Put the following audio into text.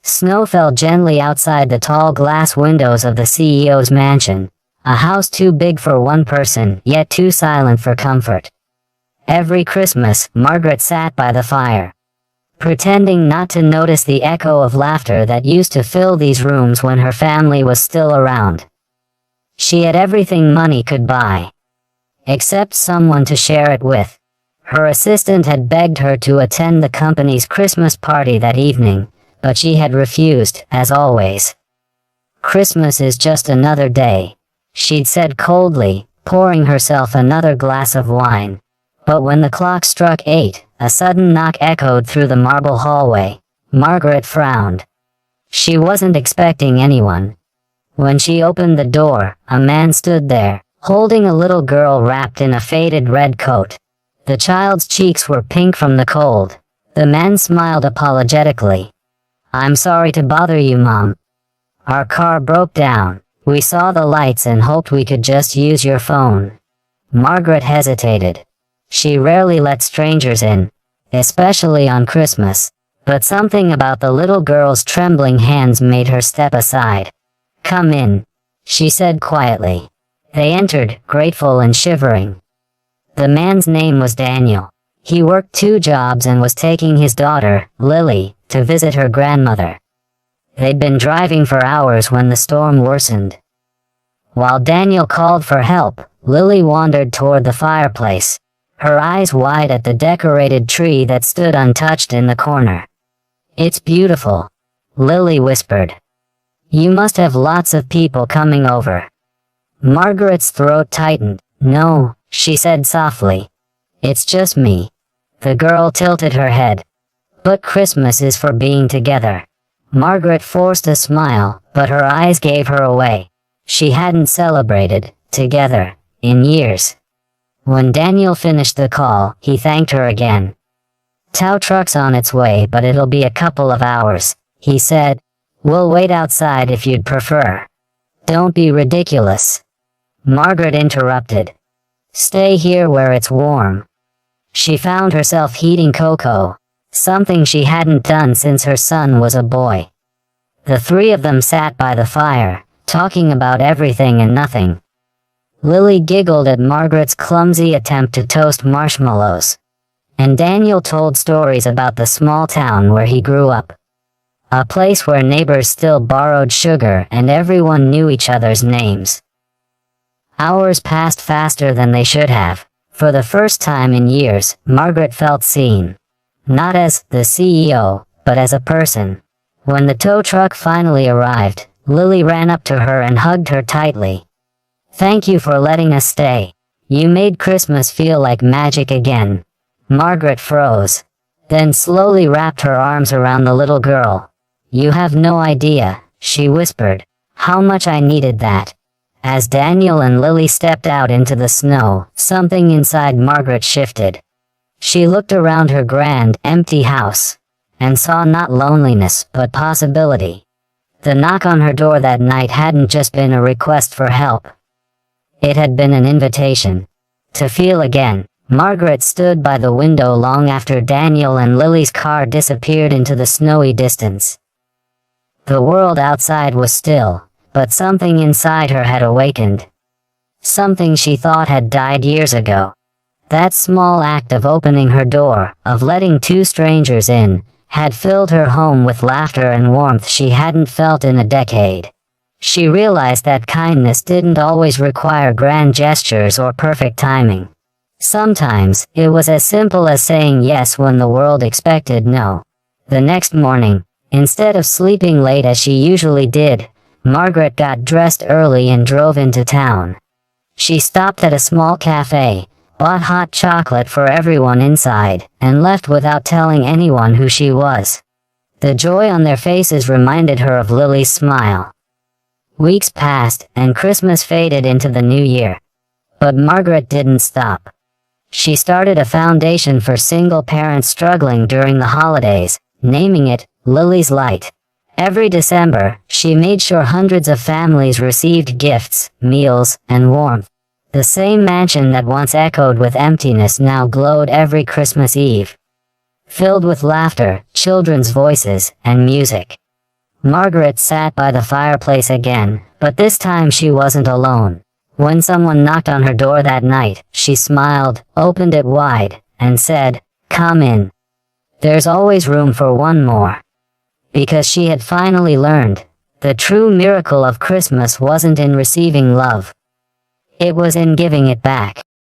Snow fell gently outside the tall glass windows of the CEO's mansion, a house too big for one person, yet too silent for comfort. Every Christmas, Margaret sat by the fire, pretending not to notice the echo of laughter that used to fill these rooms when her family was still around. She had everything money could buy, except someone to share it with. Her assistant had begged her to attend the company's Christmas party that evening, but she had refused, as always. "Christmas is just another day," she'd said coldly, pouring herself another glass of wine. But when the clock struck 8, a sudden knock echoed through the marble hallway. Margaret frowned. She wasn't expecting anyone. When she opened the door, a man stood there, holding a little girl wrapped in a faded red coat. The child's cheeks were pink from the cold. The man smiled apologetically. "I'm sorry to bother you, Mom. Our car broke down. We saw the lights and hoped we could just use your phone." Margaret hesitated. She rarely let strangers in, especially on Christmas, but something about the little girl's trembling hands made her step aside. "Come in," she said quietly. They entered, grateful and shivering. The man's name was Daniel. He worked 2 jobs and was taking his daughter, Lily, to visit her grandmother. They'd been driving for hours when the storm worsened. While Daniel called for help, Lily wandered toward the fireplace, her eyes wide at the decorated tree that stood untouched in the corner. "It's beautiful," Lily whispered. "You must have lots of people coming over." Margaret's throat tightened. "No," she said softly. "It's just me." The girl tilted her head. "But Christmas is for being together." Margaret forced a smile, but her eyes gave her away. She hadn't celebrated together in years. When Daniel finished the call, he thanked her again. "Tow truck's on its way, but it'll be a couple of hours," he said. "We'll wait outside if you'd prefer." "Don't be ridiculous," Margaret interrupted. "Stay here where it's warm." She found herself heating cocoa, something she hadn't done since her son was a boy. The 3 of them sat by the fire, talking about everything and nothing. Lily giggled at Margaret's clumsy attempt to toast marshmallows, and Daniel told stories about the small town where he grew up. A place where neighbors still borrowed sugar and everyone knew each other's names. Hours passed faster than they should have. For the first time in years, Margaret felt seen. Not as the CEO, but as a person. When the tow truck finally arrived, Lily ran up to her and hugged her tightly. "Thank you for letting us stay. You made Christmas feel like magic again." Margaret froze, then slowly wrapped her arms around the little girl. "You have no idea," she whispered, "how much I needed that." As Daniel and Lily stepped out into the snow, something inside Margaret shifted. She looked around her grand, empty house, and saw not loneliness, but possibility. The knock on her door that night hadn't just been a request for help. It had been an invitation to feel again. Margaret stood by the window long after Daniel and Lily's car disappeared into the snowy distance. The world outside was still, but something inside her had awakened. Something she thought had died years ago. That small act of opening her door, of letting 2 strangers in, had filled her home with laughter and warmth she hadn't felt in a decade. She realized that kindness didn't always require grand gestures or perfect timing. Sometimes, it was as simple as saying yes when the world expected no. The next morning, instead of sleeping late as she usually did, Margaret got dressed early and drove into town. She stopped at a small cafe, bought hot chocolate for everyone inside, and left without telling anyone who she was. The joy on their faces reminded her of Lily's smile. Weeks passed, and Christmas faded into the new year. But Margaret didn't stop. She started a foundation for single parents struggling during the holidays, naming it Lily's Light. Every December, she made sure hundreds of families received gifts, meals, and warmth. The same mansion that once echoed with emptiness now glowed every Christmas Eve, filled with laughter, children's voices, and music. Margaret sat by the fireplace again, but this time she wasn't alone. When someone knocked on her door that night, she smiled, opened it wide, and said, "Come in. There's always room for one more." Because she had finally learned, the true miracle of Christmas wasn't in receiving love. It was in giving it back.